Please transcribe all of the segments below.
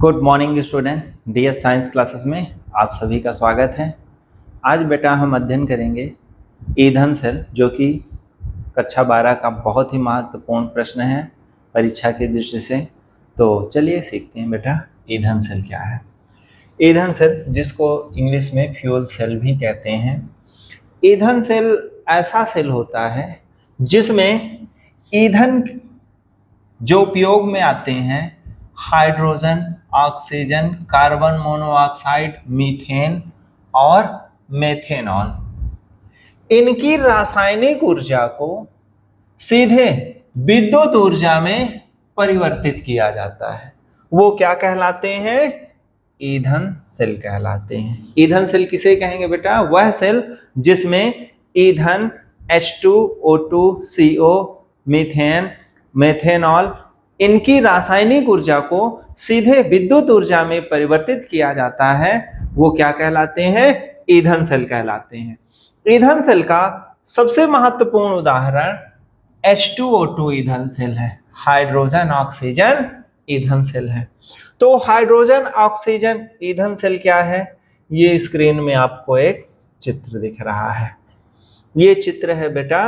Good morning student, DS science classes में आप सभी का स्वागत है। आज बेटा हम अध्ययन करेंगे ईंधन सेल, जो कि कक्षा 12 का बहुत ही महत्वपूर्ण प्रश्न है परीक्षा की दृष्टि से। तो चलिए सीखते हैं बेटा ईंधन सेल क्या है। ईंधन सेल, जिसको इंग्लिश में फ्यूल सेल भी कहते हैं, ईंधन सेल ऐसा सेल होता है जिसमें ईंधन जो उपयोग में आते हैं hydrogen, oxygen, carbon monoxide, methane और मेथेनॉल, इनकी रासायनिक ऊर्जा को सीधे विद्युत ऊर्जा में परिवर्तित किया जाता है। वो क्या कहलाते हैं? ईंधन सेल कहलाते हैं। ईंधन सेल किसे कहेंगे बेटा? वह सेल जिसमें ईंधन H2O2, CO, मीथेन, मेथेनॉल, इनकी रासायनिक ऊर्जा को सीधे विद्युत ऊर्जा में परिवर्तित किया जाता है, वो क्या कहलाते हैं? ईंधन सेल कहलाते हैं। ईंधन सेल का सबसे महत्वपूर्ण उदाहरण H2O2 ईंधन सेल है, हाइड्रोजन ऑक्सीजन ईंधन सेल है। तो हाइड्रोजन ऑक्सीजन ईंधन सेल क्या है? ये स्क्रीन में आपको एक चित्र दिख रहा है। ये चित्र है बेटा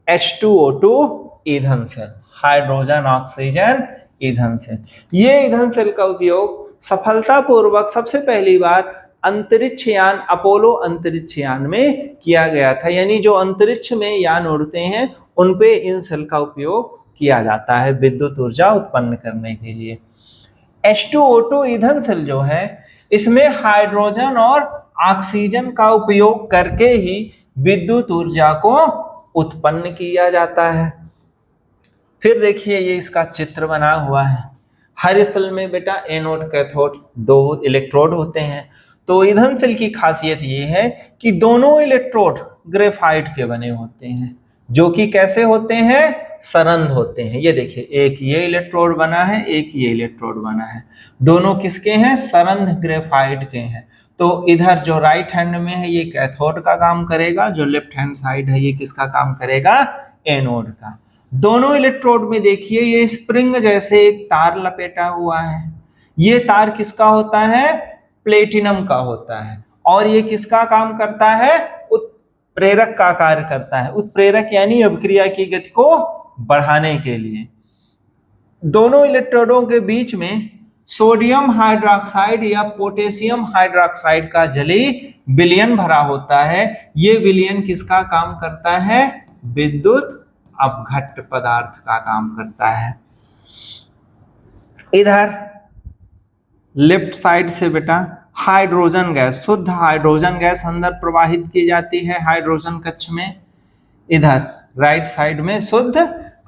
H2O2 ईंधन सेल, हाइड्रोजन ऑक्सीजन ईंधन सेल। ये ईंधन सेल का उपयोग सफलतापूर्वक सबसे पहली बार अंतरिक्ष यान अपोलो अंतरिक्ष यान में किया गया था। यानी जो अंतरिक्ष में यान उड़ते हैं उन पे इन सेल का उपयोग किया जाता है विद्युत ऊर्जा उत्पन्न करने के लिए। H2O2 ईंधन सेल जो है, इसमें हाइड्रोजन और ऑक्सीजन का उपयोग करके ही विद्युत ऊर्जा को उत्पन्न किया जाता है। फिर देखिए ये इसका चित्र बना हुआ है। हर सेल में बेटा एनोड कैथोड दो इलेक्ट्रोड होते हैं। तो ईंधन सेल की खासियत ये है कि दोनों इलेक्ट्रोड ग्रेफाइट के बने होते हैं, जो कि कैसे होते हैं? सरंध्र होते हैं। ये देखिए, एक ये इलेक्ट्रोड बना है, एक ये इलेक्ट्रोड बना है। दोनों किसके हैं? सरंध्र ग्रेफाइट के हैं। तो इधर जो राइट हैंड में है ये कैथोड का काम करेगा, जो लेफ्ट हैंड साइड है ये किसका काम करेगा? एनोड का। दोनों इलेक्ट्रोड में देखिए ये स्प्रिंग जैसे एक तार लपेटा हुआ है। ये तार किसका होता है? प्लेटिनम का होता है। और ये किसका काम करता है? उत्प्रेरक का कार्य करता है। उत्प्रेरक यानी अभिक्रिया की गति को बढ़ाने के लिए। दोनों इलेक्ट्रोडों के बीच में सोडियम हाइड्रोक्साइड या पोटेशियम हाइड्रोक्साइड का जलीय विलयन भरा होता है। ये विलयन किसका काम करता है? विद्युत अपघट्ट पदार्थ का काम करता है। इधर लेफ्ट साइड से बेटा हाइड्रोजन गैस, शुद्ध हाइड्रोजन गैस अंदर प्रवाहित की जाती है हाइड्रोजन कक्ष में। इधर राइट साइड में शुद्ध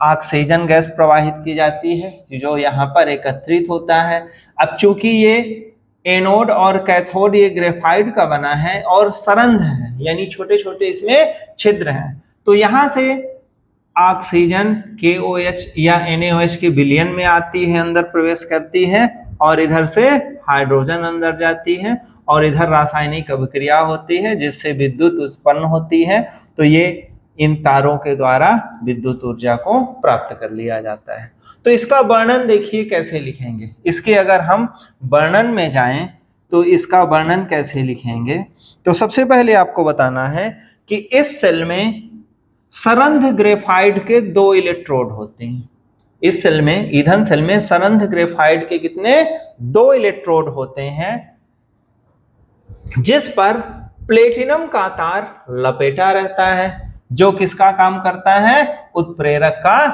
ऑक्सीजन गैस प्रवाहित की जाती है, जो यहाँ पर एकत्रित होता है। अब चूंकि ये एनोड और कैथोड ये ग्रेफाइट का बना है और सरंध्र है, यानी छोटे छोटे इसमें छिद्र हैं, तो यहाँ से ऑक्सीजन KOH या NaOH के विलयन में आती है, अंदर प्रवेश करती है, और इधर से हाइड्रोजन अंदर जाती है और इधर रासायनिक अभिक्रिया होती है जिससे विद्युत उत्पन्न होती है। तो ये इन तारों के द्वारा विद्युत ऊर्जा को प्राप्त कर लिया जाता है। तो इसका वर्णन देखिए कैसे लिखेंगे। इसके अगर हम वर्णन में जाएं तो इसका वर्णन कैसे लिखेंगे? तो सबसे पहले आपको बताना है कि इस सेल में सरंध्र ग्रेफाइट के दो इलेक्ट्रोड होते हैं। इस सेल में, ईंधन सेल में सरंध्र ग्रेफाइट के कितने? दो इलेक्ट्रोड होते हैं, जिस पर प्लेटिनम का तार लपेटा रहता है, जो किसका काम करता है? उत्प्रेरक का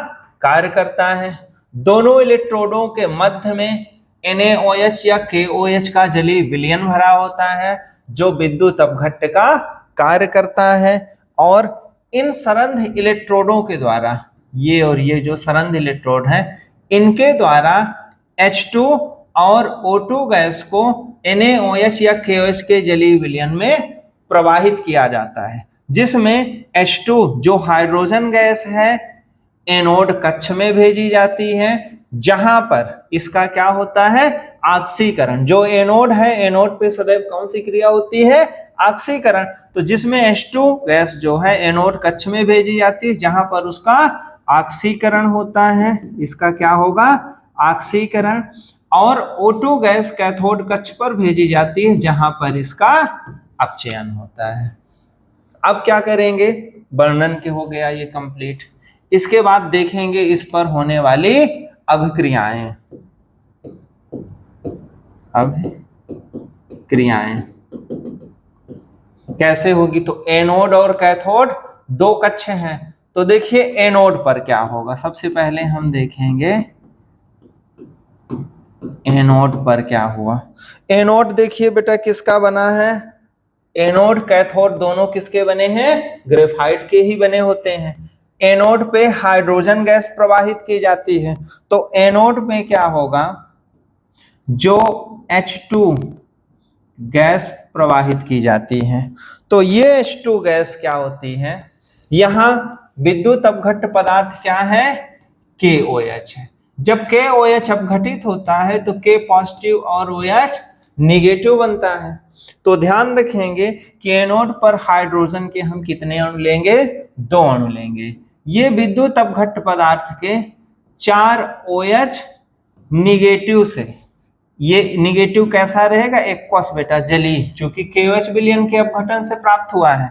कार्य करता है। दोनों इलेक्ट्रोडों के मध्य में NaOH या KOH का जलीय विलयन भरा होता है, जो विद्युत अपघट्ट का कार्य करता है। और इन सरंध्र इलेक्ट्रोडों के द्वारा, ये और ये जो सरंध्र इलेक्ट्रोड हैं, इनके द्वारा H2 और O2 गैस को NaOH या KOH के जलीय विलयन में प्रवाहित किया जाता है, जिसमें H2 जो हाइड्रोजन गैस है एनोड कक्ष में भेजी जाती है, जहां पर इसका क्या होता है? ऑक्सीकरण। जो एनोड है, एनोड पे सदैव कौन सी क्रिया होती है? ऑक्सीकरण। तो जिसमें H2 गैस जो है एनोड कक्ष में भेजी जाती है, जहां पर उसका ऑक्सीकरण होता है। इसका क्या होगा? ऑक्सीकरण। और O2 गैस कैथोड कक्ष पर भेजी जाती है जहां पर इसका अपचयन होता है। अब क्या करेंगे, वर्णन के हो गया ये कंप्लीट। इसके बाद देखेंगे इस पर होने वाली अभिक्रियाएं। अभिक्रियाएं कैसे होगी, तो एनोड और कैथोड दो कक्ष हैं, तो देखिए एनोड पर क्या होगा। सबसे पहले हम देखेंगे एनोड पर क्या हुआ। एनोड देखिए बेटा किसका बना है, एनोड कैथोड दोनों किसके बने हैं, ग्रेफाइट के ही बने होते हैं। एनोड पे हाइड्रोजन गैस प्रवाहित की जाती है, तो एनोड में क्या होगा, जो H2 गैस प्रवाहित की जाती है, तो ये H2 गैस क्या होती है, यहां विद्युत अपघट्ट पदार्थ क्या है, KOH है। जब KOH अपघटित होता है तो K पॉजिटिव और OH निगेटिव बनता है। तो ध्यान रखेंगे कि एनोड पर हाइड्रोजन के हम कितने अणु लेंगे, 2 अणु लेंगे। ये विद्युत अपघट्ट पदार्थ के 4 OH निगेटिव से, ये निगेटिव कैसा रहेगा, एक्वस बेटा, जली, चूंकि KOH विलयन के अपघटन से प्राप्त हुआ है,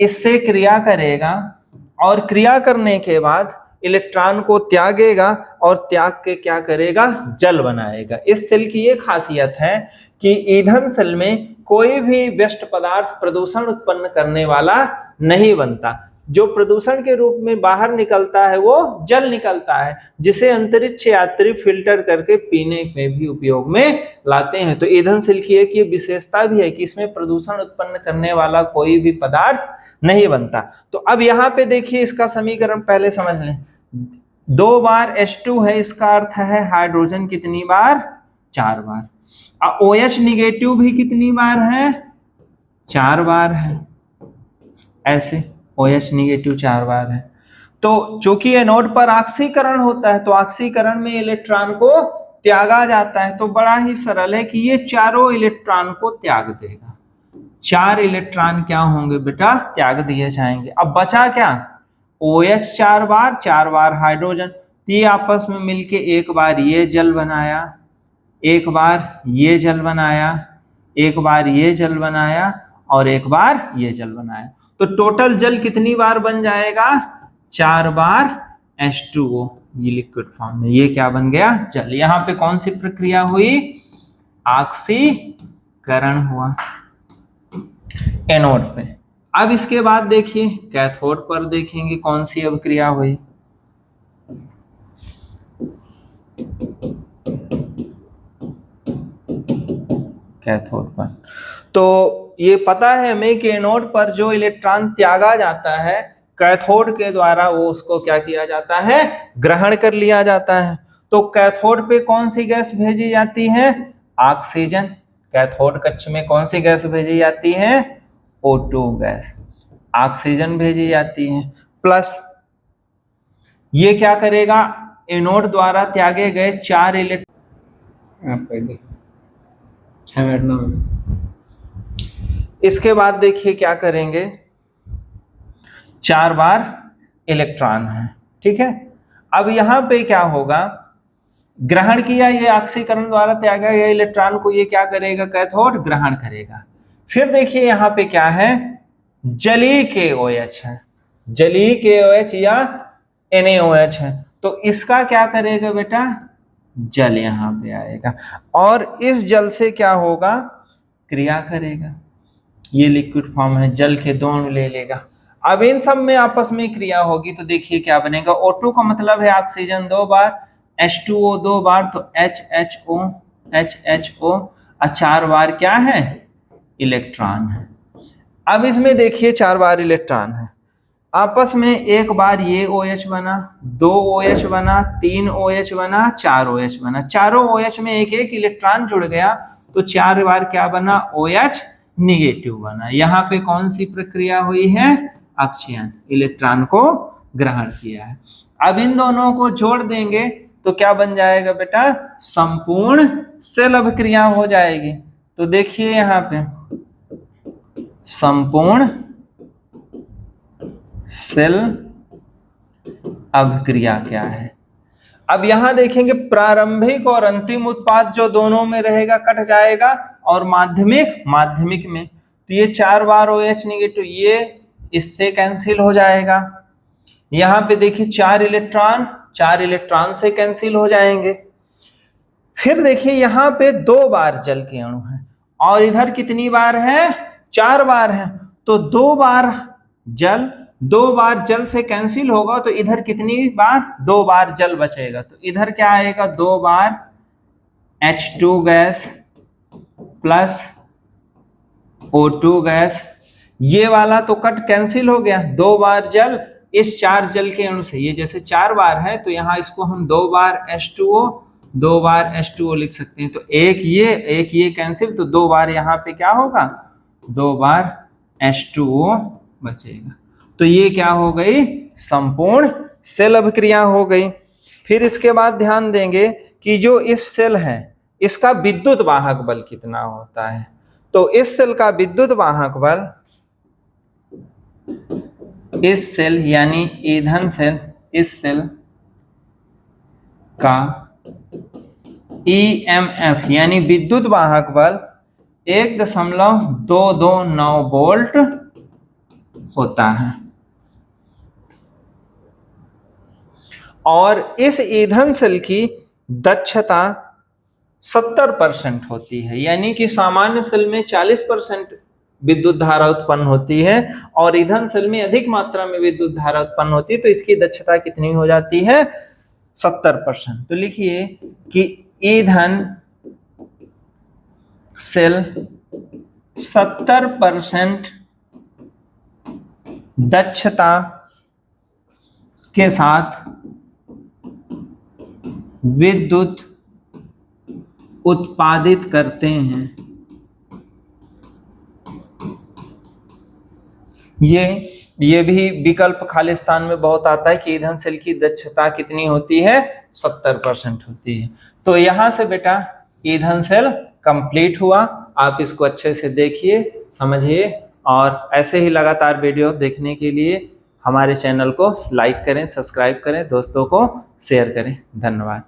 इससे क्रिया करेगा और क्रिया करने के बाद इलेक्ट्रॉन को त्यागेगा और त्याग के क्या करेगा, जल बनाएगा। इस सेल की ये खासियत है कि ईंधन सेल में कोई भी व्यस्त पदार्थ प्रदूषण उत्पन्न करने वाला नहीं बनता। जो प्रदूषण के रूप में बाहर निकलता है वो जल निकलता है, जिसे अंतरिक्ष यात्री फिल्टर करके पीने में भी उपयोग में लाते हैं। तो ईंधन सेल की एक ये विशेषता भी है कि इसमें प्रदूषण उत्पन्न करने वाला कोई भी पदार्थ नहीं बनता। तो अब यहाँ पे देखिए इसका समीकरण पहले समझ लें। 2 बार H2 है, इसका अर्थ है हाइड्रोजन कितनी बार, 4 बार। OH निगेटिव भी कितनी बार है, 4 बार है। ऐसे OH निगेटिव 4 बार है। तो चूंकि एनोड पर ऑक्सीकरण होता है, तो ऑक्सीकरण में इलेक्ट्रॉन को त्यागा जाता है। तो बड़ा ही सरल है कि ये चारों इलेक्ट्रॉन को त्याग देगा। 4 इलेक्ट्रॉन क्या होंगे बेटा, त्याग दिए जाएंगे। अब बचा क्या, OH 4 बार हाइड्रोजन, तो ये आपस में मिलके एक बार ये जल बनाया, एक बार ये जल बनाया, एक बार ये जल बनाया और एक बार ये जल बनाया। तो टोटल जल कितनी बार बन जाएगा, 4 बार H2O, ये लिक्विड फॉर्म में, ये क्या बन गया, जल। यहाँ पे कौन सी प्रक्रिया हुई, ऑक्सीकरण हुआ एनोड पे। अब इसके बाद देखिए कैथोड पर देखेंगे कौन सी अभिक्रिया हुई। कैथोड पर तो ये पता है हमें कि एनोड पर जो इलेक्ट्रॉन त्यागा जाता है कैथोड के द्वारा, वो उसको क्या किया जाता है, ग्रहण कर लिया जाता है। तो कैथोड पे कौन सी गैस भेजी जाती है, ऑक्सीजन। कैथोड कक्ष में कौन सी गैस भेजी जाती है, O2 गैस, ऑक्सीजन भेजी जाती है। प्लस ये क्या करेगा, एनोड द्वारा त्यागे गए 4 इलेक्ट्रॉन, इसके बाद देखिए क्या करेंगे, 4 बार इलेक्ट्रॉन है, ठीक है। अब यहां पे क्या होगा, ग्रहण किया, ये ऑक्सीकरण द्वारा त्यागा गया इलेक्ट्रॉन को ये क्या करेगा, कैथोड ग्रहण करेगा। फिर देखिए यहां पे क्या है, जलीय KOH है, जलीय KOH या NaOH है, तो इसका क्या करेगा बेटा, जल यहां पे आएगा और इस जल से क्या होगा, क्रिया करेगा। ये लिक्विड फॉर्म है, जल के 2 अणु ले लेगा। अब इन सब में आपस में क्रिया होगी तो देखिए क्या बनेगा, O2 का मतलब है ऑक्सीजन 2 बार, H2O 2 बार, तो HHO और 4 बार क्या है, इलेक्ट्रॉन है। अब इसमें देखिए 4 बार इलेक्ट्रॉन है, आपस में एक बार ये OH बना, 2 OH बना, 3 OH बना, 4 OH बना। चारों OH में एक एक इलेक्ट्रॉन जुड़ गया तो 4 बार क्या बना, OH निगेटिव बना। यहाँ पे कौन सी प्रक्रिया हुई है, अपचयन, इलेक्ट्रॉन को ग्रहण किया है। अब इन दोनों को जोड़ देंगे तो क्या बन जाएगा बेटा, संपूर्ण सेल अभिक्रिया हो जाएगी। तो देखिए यहाँ पे संपूर्ण सेल अभिक्रिया क्या है, अब यहां देखेंगे प्रारंभिक और अंतिम उत्पाद जो दोनों में रहेगा कट जाएगा, और माध्यमिक में तो ये 4 बार OH नेगेटिव ये इससे कैंसिल हो जाएगा। यहां पे देखिए 4 इलेक्ट्रॉन से कैंसिल हो जाएंगे। फिर देखिए यहां पे 2 बार जल के अणु है और इधर कितनी बार है, 4 बार है, तो 2 बार जल से कैंसिल होगा, तो इधर कितनी बार, 2 बार जल बचेगा, तो इधर क्या आएगा, 2 बार H2 gas plus O2 gas. ये वाला तो कट कैंसिल हो गया, 2 बार जल इस 4 जल के अणु से, ये जैसे 4 बार है तो यहां इसको हम 2 बार H2O 2 बार H2O लिख सकते हैं, तो एक ये कैंसिल, तो 2 बार यहाँ पे क्या होगा, 2 बार H2O बचेगा। तो ये क्या हो गई, संपूर्ण सेल अभिक्रिया हो गई। फिर इसके बाद ध्यान देंगे कि जो इस सेल है इसका विद्युत वाहक बल कितना होता है। तो इस सेल का विद्युत वाहक बल, इस सेल यानी ईंधन सेल, इस सेल का EMF यानी विद्युत वाहक बल 1.229 वोल्ट होता है। और इस ईंधन सेल की दक्षता 70% होती है, यानी कि सामान्य सेल में 40% विद्युत धारा उत्पन्न होती है और ईंधन सेल में अधिक मात्रा में विद्युत धारा उत्पन्न होती है, तो इसकी दक्षता कितनी हो जाती है, 70%। तो लिखिए कि ईंधन सेल 70% दक्षता के साथ विद्युत उत्पादित करते हैं। ये भी विकल्प खालिस्तान में बहुत आता है कि ईंधन सेल की दक्षता कितनी होती है, 70% होती है। तो यहां से बेटा ईंधन सेल कंप्लीट हुआ। आप इसको अच्छे से देखिए, समझिए, और ऐसे ही लगातार वीडियो देखने के लिए हमारे चैनल को लाइक करें, सब्सक्राइब करें, दोस्तों को शेयर करें। धन्यवाद।